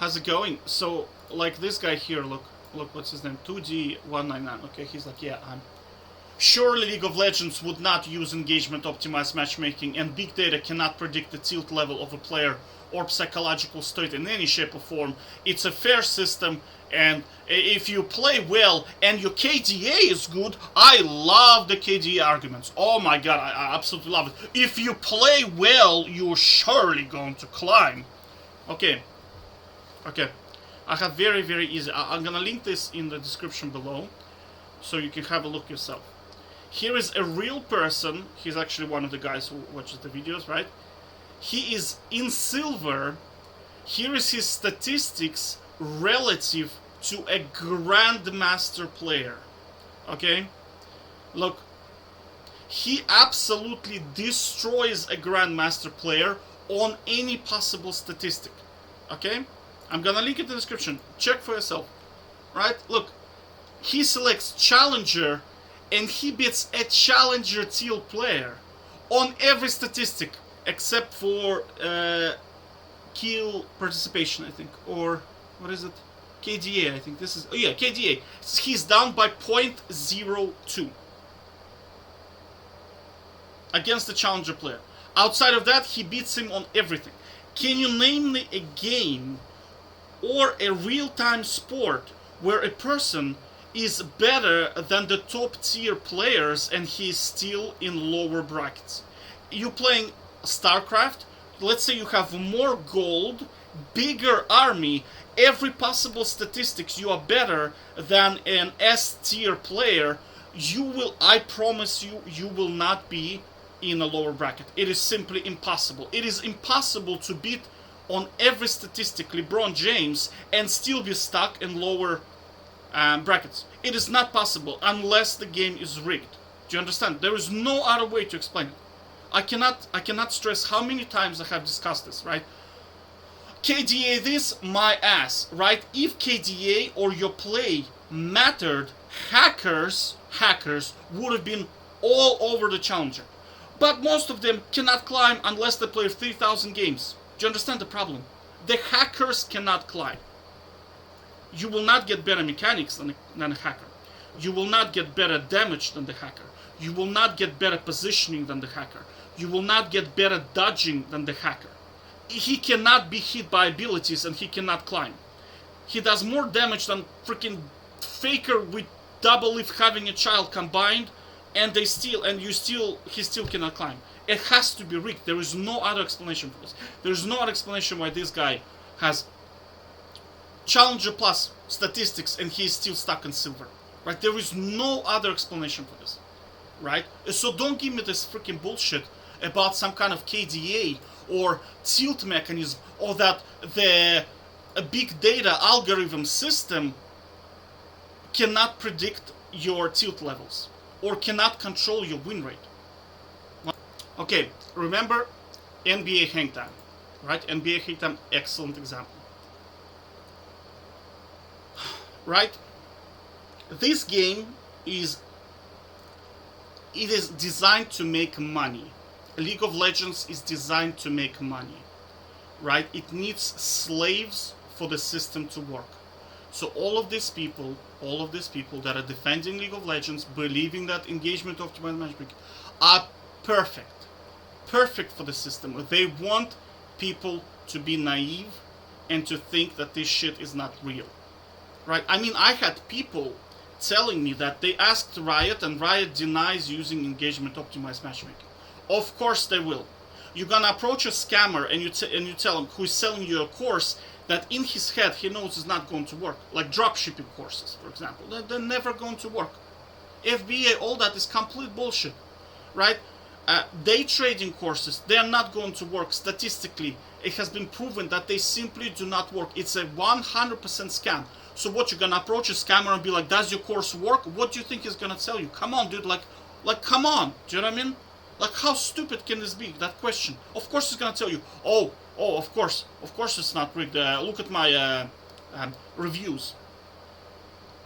how's it going? So, like this guy here, look, what's his name? 2D199. Okay, he's like, yeah, surely League of Legends would not use engagement-optimized matchmaking, and big data cannot predict the tilt level of a player or psychological state in any shape or form. It's a fair system, and if you play well and your KDA is good, I love the KDA arguments. Oh my god, I absolutely love it. If you play well, you're surely going to climb. Okay. I have very, very easy. I'm gonna link this in the description below, so you can have a look yourself. Here is a real person. He's actually one of the guys who watches the videos, right? He is in silver. Here is his statistics relative to a grandmaster player. Okay? Look, he absolutely destroys a grandmaster player on any possible statistic. Okay? I'm gonna link it in the description. Check for yourself. Right? Look, he selects challenger and he beats a challenger teal player on every statistic except for kill participation, I think, or what is it? KDA, I think this is. Oh yeah, KDA. He's down by 0.02 against the challenger player. Outside of that, he beats him on everything. Can you name me a game or a real-time sport where a person is better than the top tier players and he's still in lower brackets? You playing StarCraft, let's say you have more gold, bigger army, every possible statistics you are better than an S tier player, you will, I promise you, you will not be in a lower bracket. It is simply impossible. It is impossible to beat on every statistic LeBron James and still be stuck in lower brackets. It is not possible unless the game is rigged. Do you understand? There is no other way to explain it. I cannot stress how many times I have discussed this, right? KDA this, my ass, right? If KDA or your play mattered, hackers would have been all over the challenger. But most of them cannot climb unless they play 3,000 games. Do you understand the problem? The hackers cannot climb. You will not get better mechanics than a hacker. You will not get better damage than the hacker. You will not get better positioning than the hacker. You will not get better dodging than the hacker. He cannot be hit by abilities and he cannot climb. He does more damage than freaking Faker with double leaf having a child combined, and he still cannot climb. It has to be rigged. There is no other explanation for this. There is no other explanation why this guy has Challenger plus statistics and he's still stuck in silver. Right? There is no other explanation for this. Right? So don't give me this freaking bullshit about some kind of KDA or tilt mechanism, or that the big data algorithm system cannot predict your tilt levels or cannot control your win rate. Okay, remember NBA Hang Time, right? NBA Hang Time, excellent example. Right? This game is designed to make money. League of Legends is designed to make money, right? It needs slaves for the system to work. So all of these people that are defending League of Legends, believing that engagement optimized matchmaking are perfect for the system. They want people to be naive and to think that this shit is not real, right? I mean, I had people telling me that they asked Riot and Riot denies using engagement optimized matchmaking. Of course they will. You're gonna approach a scammer and you tell him, who's selling you a course that in his head he knows is not going to work, like dropshipping courses, for example. They're never going to work. FBA, all that is complete bullshit, right? Day trading courses, they are not going to work statistically. It has been proven that they simply do not work. It's a 100% scam. So what, you're gonna approach a scammer and be like, does your course work? What do you think he's gonna tell you? Come on, dude, like come on. Do you know what I mean? Like, how stupid can this be, that question? Of course he's gonna tell you, oh, of course it's not rigged. Look at my reviews.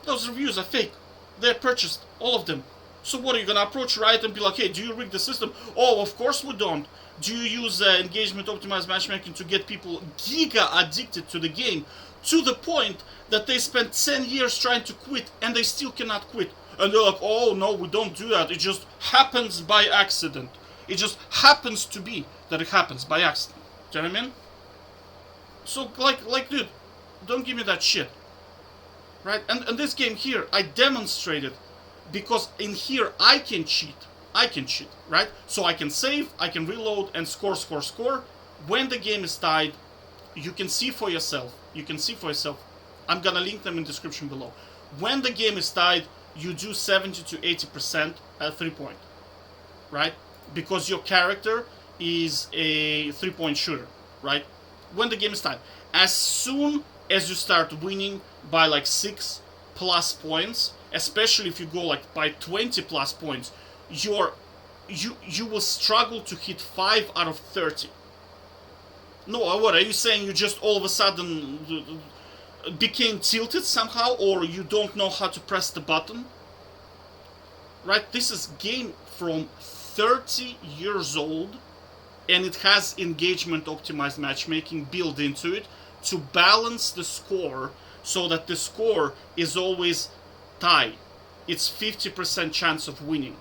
Those reviews are fake. They're purchased, all of them. So what, are you gonna approach Riot and be like, hey, do you rig the system? Oh, of course we don't. Do you use engagement optimized matchmaking to get people giga addicted to the game to the point that they spend 10 years trying to quit and they still cannot quit? And they're like, oh no, we don't do that. It just happens by accident. It just happens to be that it happens by accident. Do you know what I mean? So, dude, don't give me that shit. Right? And this game here, I demonstrated because in here I can cheat. Right? So I can save, I can reload, and score. When the game is tied, you can see for yourself. I'm gonna link them in the description below. When the game is tied, you do 70 to 80% at 3-point. Right? Because your character is a 3-point shooter. Right? When the game is tied. As soon as you start winning by like 6+ points, especially if you go like by 20+ points, you will struggle to hit 5 out of 30. No, what are you saying? You just all of a sudden became tilted somehow, or you don't know how to press the button? Right? This is game from 30 years old, and it has engagement optimized matchmaking built into it to balance the score so that the score is always tie. It's 50% chance of winning.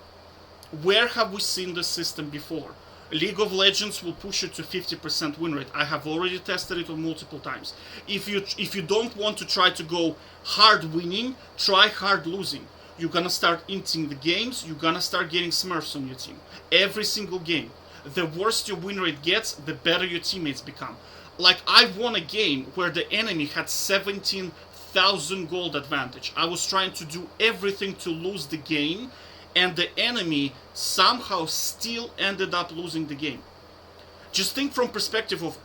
Where have we seen this system before? League of Legends will push you to 50% win rate. I have already tested it on multiple times. If you don't want to try to go hard winning, try hard losing. You're gonna start inting the games, you're gonna start getting smurfs on your team. Every single game. The worse your win rate gets, the better your teammates become. Like, I won a game where the enemy had 17,000 gold advantage. I was trying to do everything to lose the game, and the enemy somehow still ended up losing the game. Just think from perspective of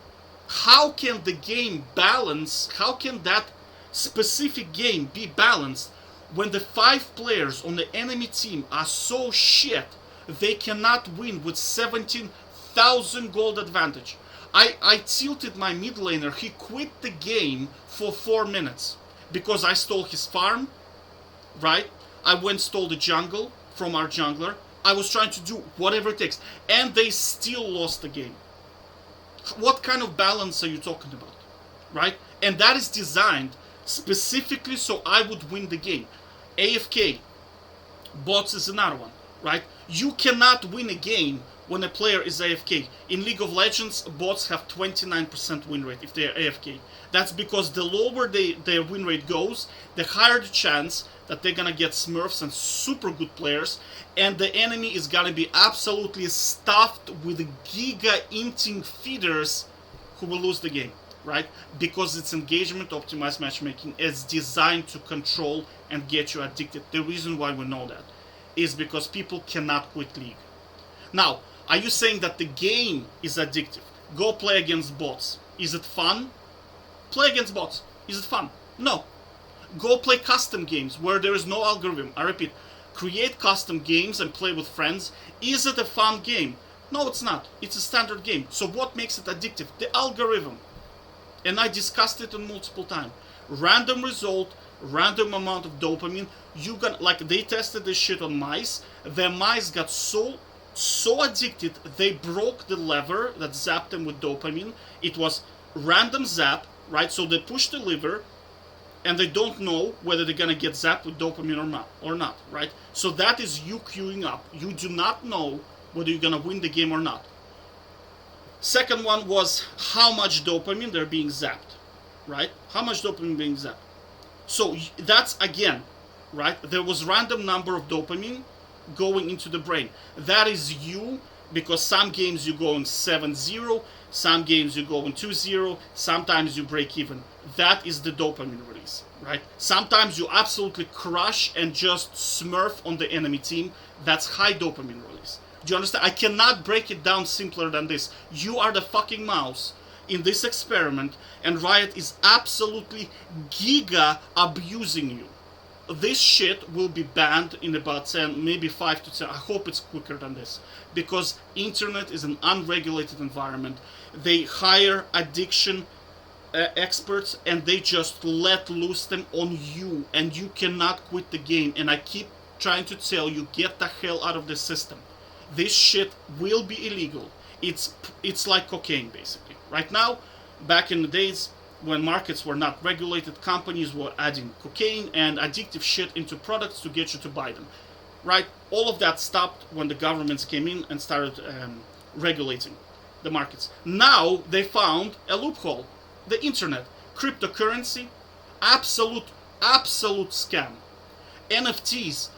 how can the game balance, how can that specific game be balanced when the 5 players on the enemy team are so shit they cannot win with 17,000 gold advantage. I tilted my mid laner, he quit the game for 4 minutes because I stole his farm, right? I went stole the jungle from our jungler. I was trying to do whatever it takes, and they still lost the game. What kind of balance are you talking about, right? And that is designed specifically so I would win the game. AFK, bots is another one, right? You cannot win a game when a player is AFK. In League of Legends, bots have 29% win rate if they are AFK. That's because the lower their win rate goes, the higher the chance that they're gonna get smurfs and super good players, and the enemy is gonna be absolutely stuffed with giga inting feeders who will lose the game, right? Because it's engagement optimized matchmaking is designed to control and get you addicted. The reason why we know that is because people cannot quit League. Now, are you saying that the game is addictive? Go play against bots. Is it fun? Play against bots. Is it fun? No. Go play custom games where there is no algorithm. I repeat, create custom games and play with friends. Is it a fun game? No, it's not. It's a standard game. So what makes it addictive? The algorithm. And I discussed it on multiple times. Random result, random amount of dopamine. You can, like, they tested this shit on mice. The mice got so addicted they broke the lever that zapped them with dopamine. It was random zap, right? So they push the lever and they don't know whether they're gonna get zapped with dopamine or not, right? So that is you queuing up. You do not know whether you're gonna win the game or not. Second one was how much dopamine they're being zapped, right? How much dopamine being zapped. So that's, again, right? There was random number of dopamine going into the brain. That is you, because some games you go in 7-0, some games you go in 2-0, sometimes you break even. That is the dopamine release, right? Sometimes you absolutely crush and just smurf on the enemy team. That's high dopamine release. Do you understand? I cannot break it down simpler than this. You are the fucking mouse in this experiment, and Riot is absolutely giga abusing you. This shit will be banned in about 10, maybe 5 to 10. I hope it's quicker than this, because internet is an unregulated environment. They hire addiction experts and they just let loose them on you, and you cannot quit the game. And I keep trying to tell you, get the hell out of the system. This shit will be illegal. it's like cocaine basically. Right now, back in the days when markets were not regulated, companies were adding cocaine and addictive shit into products to get you to buy them. Right? All of that stopped when the governments came in and started regulating the markets. Now they found a loophole: the internet, cryptocurrency, absolute scam. NFTs,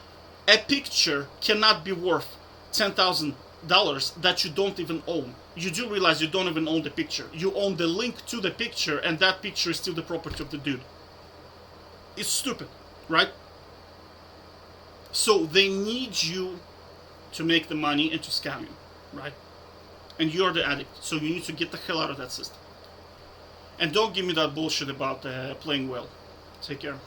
a picture cannot be worth $10,000 that you don't even own. You do realize you don't even own the picture. You own the link to the picture, and that picture is still the property of the dude. It's stupid, right? So they need you to make the money and to scam you, right? And you're the addict, so you need to get the hell out of that system. And don't give me that bullshit about playing well. Take care.